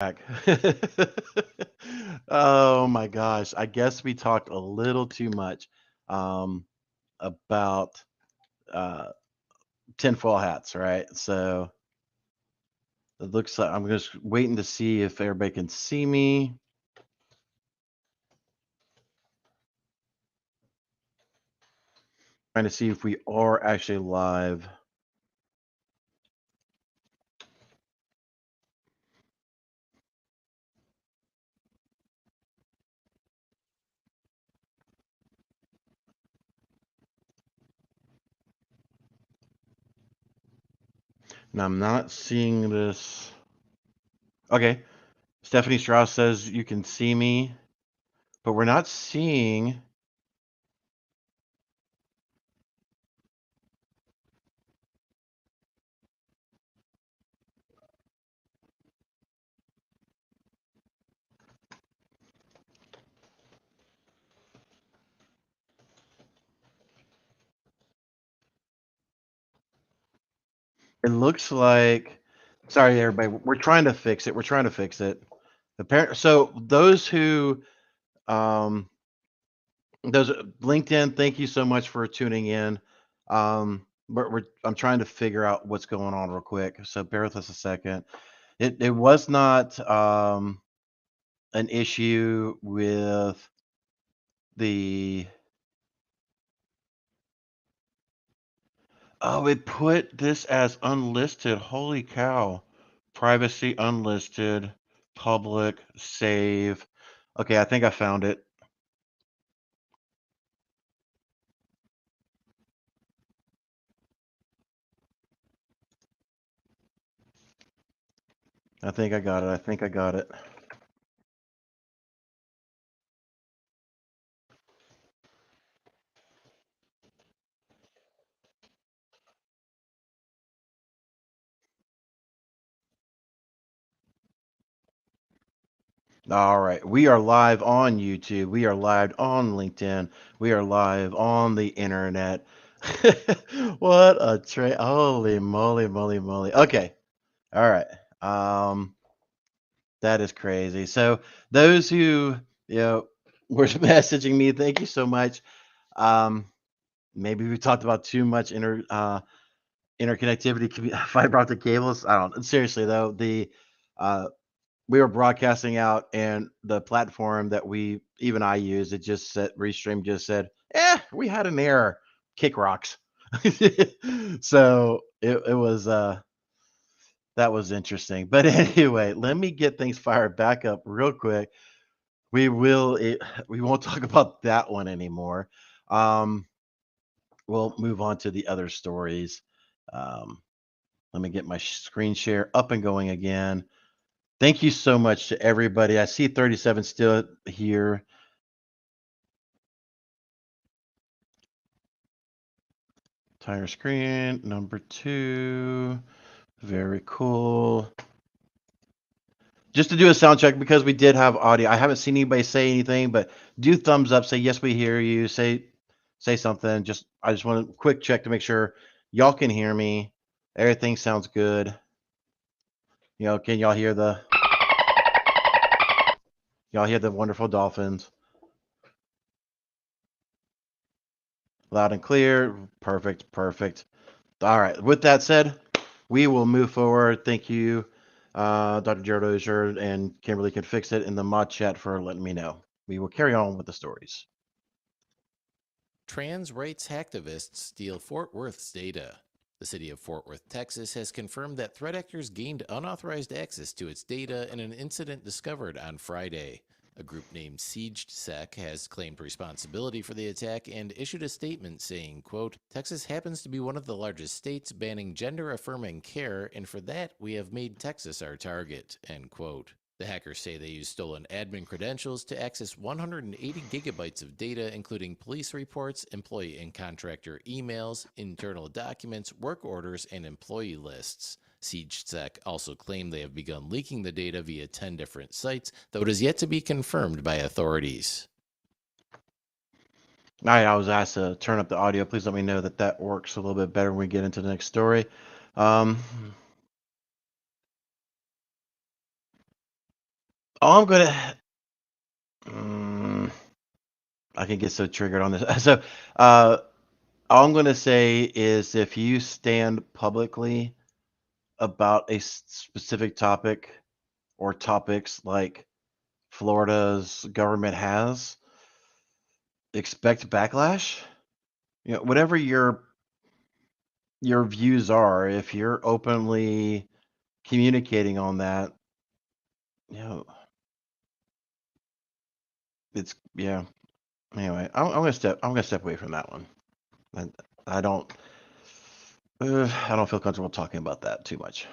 Back. Oh my gosh. I guess we talked a little too much um, about uh, tinfoil hats, right? So it looks like I'm just waiting to see if everybody can see me. Trying to see if we are actually live. And I'm not seeing this. Okay. Stephanie Strauss says you can see me, but we're not seeing. It looks like. Sorry, everybody. We're trying to fix it. We're trying to fix it. So those who um, those LinkedIn, thank you so much for tuning in. I'm trying to figure out what's going on real quick, so bear with us a second. It was not an issue with the. Oh, it put this as unlisted. Holy cow! Privacy unlisted, public, save. Okay, I think I found it. I think I got it. I think I got it. All right. We are live on YouTube. We are live on LinkedIn. We are live on the internet. What a holy moly, moly, moly. Okay. All right. Um, that is crazy. So those who, you know, were messaging me, thank you so much. Um, maybe we talked about too much interconnectivity, fiber optic cables. I don't. Seriously though, the uh, we were broadcasting out, and the platform that even I use, it just said Restream just said, we had an error. Kick rocks. So it was that was interesting. But anyway, let me get things fired back up real quick. We won't talk about that one anymore. Um, we'll move on to the other stories. Um, let me get my screen share up and going again. Thank you so much to everybody. I see 37 still here. Entire screen, number 2. Very cool. Just to do a sound check, because we did have audio. I haven't seen anybody say anything, but do thumbs up, say yes, we hear you. Say something. I just want a quick check to make sure y'all can hear me. Everything sounds good. Can y'all hear the wonderful dolphins? Loud and clear. Perfect, perfect. All right. With that said, we will move forward. Thank you, Dr. Jared Ozier, and Kimberly can fix it in the mod chat for letting me know. We will carry on with the stories. Trans rights hacktivists steal Fort Worth's data. The city of Fort Worth, Texas has confirmed that threat actors gained unauthorized access to its data in an incident discovered on Friday. A group named SiegeSec has claimed responsibility for the attack and issued a statement saying, quote, Texas happens to be one of the largest states banning gender-affirming care, and for that we have made Texas our target, end quote. The hackers say they used stolen admin credentials to access 180 gigabytes of data, including police reports, employee and contractor emails, internal documents, work orders, and employee lists. SiegeSec also claimed they have begun leaking the data via 10 different sites, though it is yet to be confirmed by authorities. I was asked to turn up the audio. Please let me know that works a little bit better when we get into the next story. Um, All I'm gonna, mm, I can get so triggered on this. So, all I'm gonna say is if you stand publicly about a specific topic or topics like Florida's government has, expect backlash. Whatever your views are, if you're openly communicating on that, you know, it's yeah. Anyway, I'm gonna step away from that one. I don't I don't feel comfortable talking about that too much.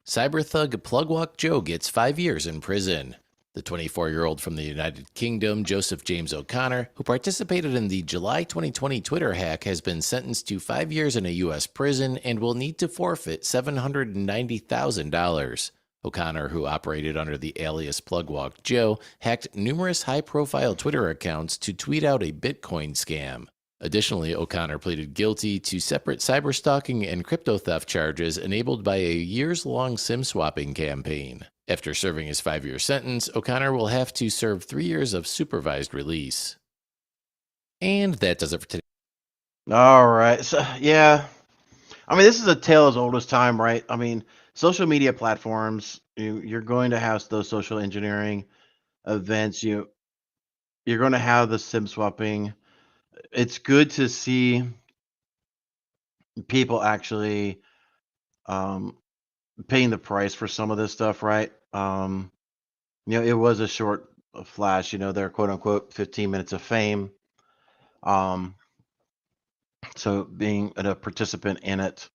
Cyber thug Plugwalk Joe gets 5 years in prison. The 24-year-old from the United Kingdom, Joseph James O'Connor, who participated in the July 2020 Twitter hack, has been sentenced to 5 years in a U.S. prison and will need to forfeit $790,000. O'Connor, who operated under the alias Plugwalk Joe, hacked numerous high-profile Twitter accounts to tweet out a Bitcoin scam. Additionally, O'Connor pleaded guilty to separate cyberstalking and crypto theft charges enabled by a years-long SIM swapping campaign. After serving his 5-year sentence, O'Connor will have to serve 3 years of supervised release. And that does it for today. All right. So yeah, I mean this is a tale as old as time, right? I mean, social media platforms, you're going to have those social engineering events. You're going to have the SIM swapping. It's good to see people actually um, paying the price for some of this stuff, right? It was a short flash, their quote unquote 15 minutes of fame. Um, so being a participant in it,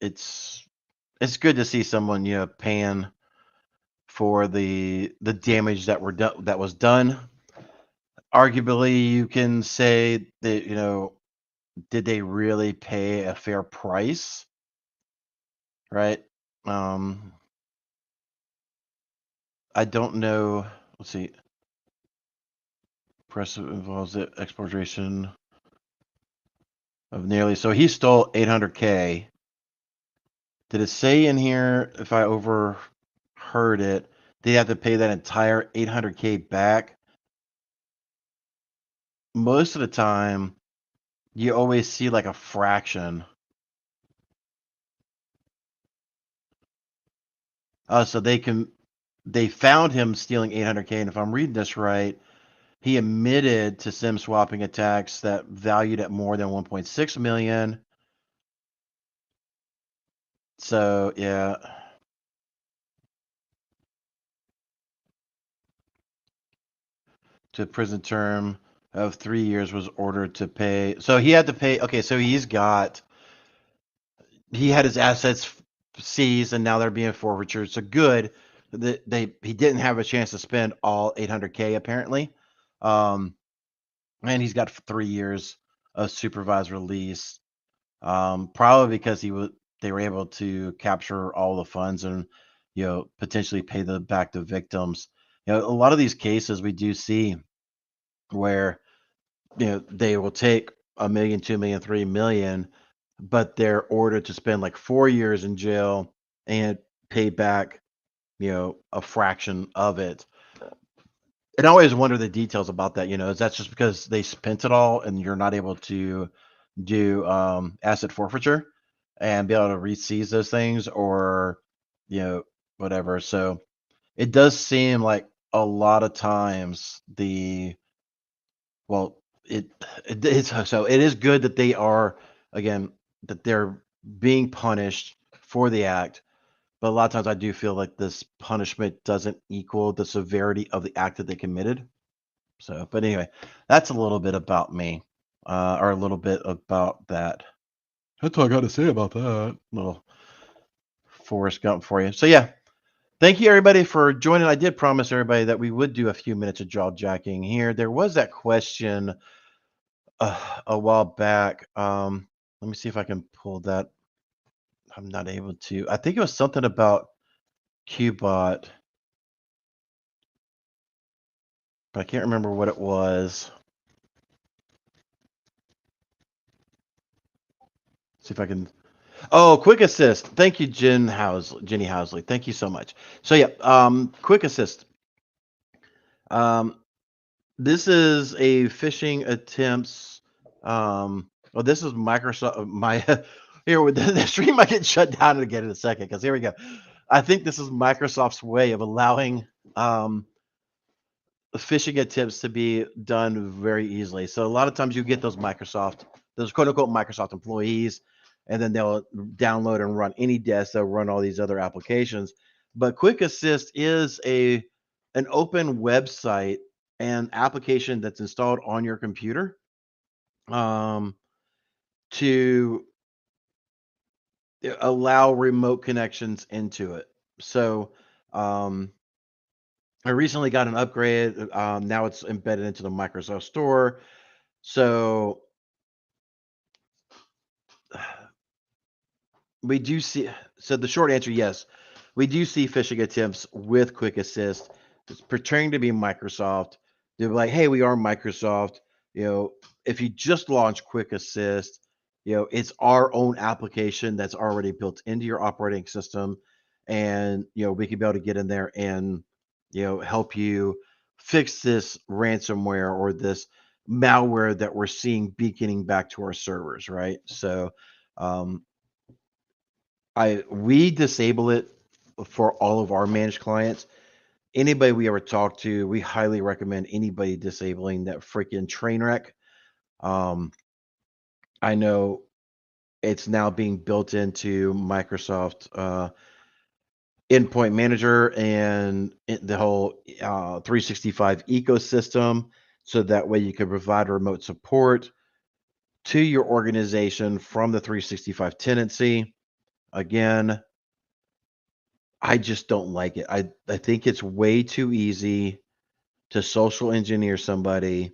it's it's good to see someone, paying for the damage that was done. Arguably, you can say that, did they really pay a fair price, right? Um, I don't know. Let's see. Press involves the exploitation of nearly. So he stole 800K. Did it say in here, if I overheard it, they have to pay that entire 800K back? Most of the time, you always see like a fraction. So they found him stealing 800K, and if I'm reading this right, he admitted to SIM swapping attacks that valued at more than 1.6 million. So yeah. To prison term of 3 years was ordered to pay. So he had to pay. Okay, so he had his assets seized, and now they're being forfeited. So good that he didn't have a chance to spend all 800K apparently, and he's got 3 years of supervised release. Probably because they were able to capture all the funds and potentially pay back the victims. A lot of these cases we do see where they will take a million, 2 million, 3 million, but they're ordered to spend like 4 years in jail and pay back, a fraction of it. And I always wonder the details about that. Is that just because they spent it all and you're not able to do asset forfeiture and be able to re-seize those things, or you know whatever? So it does seem like a lot of times well, it is so it is good that they are, again, that they're being punished for the act, but a lot of times I do feel like this punishment doesn't equal the severity of the act that they committed. So, but anyway, that's a little bit about me, or a little bit about that. That's all I got to say about that. Little Forrest Gump for you. So yeah, thank you everybody for joining. I did promise everybody that we would do a few minutes of jaw jacking here. There was that question a while back. Let me see if I can pull that. I'm not able to. I think it was something about Qbot, but I can't remember what it was. See if I can. Oh, quick assist. Thank you, Jenny Housley. Thank you so much. So yeah, quick assist. Um, this is a phishing attempts. Well, this is Microsoft. My here with the stream might get shut down again in a second because here we go. I think this is Microsoft's way of allowing um, phishing attempts to be done very easily. So a lot of times you get those quote unquote Microsoft employees, and then they'll download and run any desk. They'll run all these other applications. But Quick Assist is an open website and application that's installed on your computer um, to allow remote connections into it. So um, I recently got an upgrade. Now it's embedded into the Microsoft Store. So we do see. So the short answer, yes, we do see phishing attempts with Quick Assist. It's pretending to be Microsoft. They're like, "Hey, we are Microsoft." You know, if you just launch Quick Assist, it's our own application that's already built into your operating system, and we can be able to get in there and help you fix this ransomware or this malware that we're seeing beaconing back to our servers, right? So um, we disable it for all of our managed clients. Anybody we ever talk to, we highly recommend anybody disabling that freaking train wreck. Um, I know it's now being built into Microsoft Endpoint Manager and the whole 365 ecosystem, so that way you can provide remote support to your organization from the 365 tenancy. Again, I just don't like it. I think it's way too easy to social engineer somebody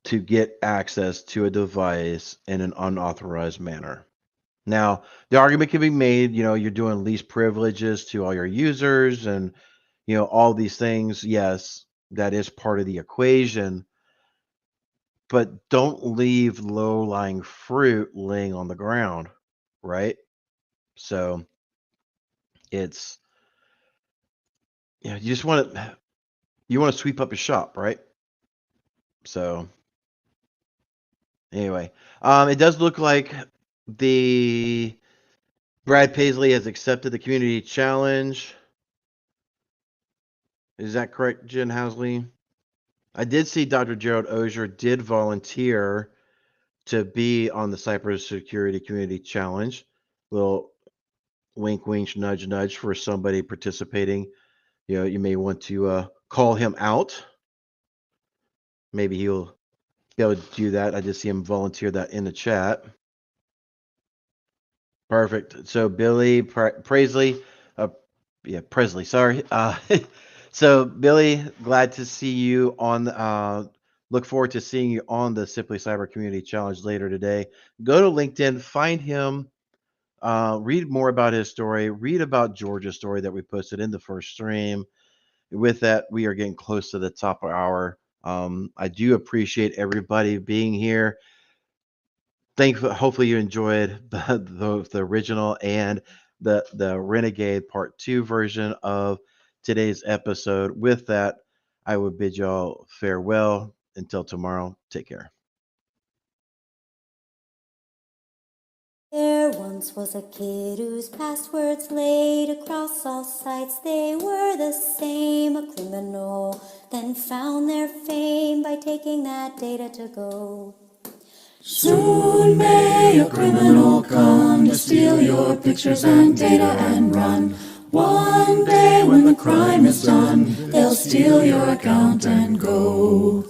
to get access to a device in an unauthorized manner. Now, the argument can be made, you're doing least privileges to all your users and, all these things. Yes, that is part of the equation, but don't leave low-lying fruit laying on the ground, right? So it's, you just want to sweep up your shop, right? So anyway, it does look like the Brad Paisley has accepted the community challenge. Is that correct, Jen Housley? I did see Dr. Gerald Ozier did volunteer to be on the cybersecurity community challenge. Little wink, wink, nudge, nudge for somebody participating. You may want to call him out. Maybe he'll be able to do that. I just see him volunteer that in the chat. Perfect. So Billy Presley, Presley. Sorry. So Billy, glad to see you on. Look forward to seeing you on the Simply Cyber Community Challenge later today. Go to LinkedIn, find him, read more about his story, read about Georgia's story that we posted in the first stream. With that, we are getting close to the top of our. I do appreciate everybody being here. Hopefully you enjoyed the original and the Renegade Part 2 version of today's episode. With that, I would bid y'all farewell until tomorrow. Take care. There once was a kid whose passwords laid across all sites. They were the same, a criminal, then found their fame by taking that data to go. Soon may a criminal come to steal your pictures and data and run. One day when the crime is done, they'll steal your account and go.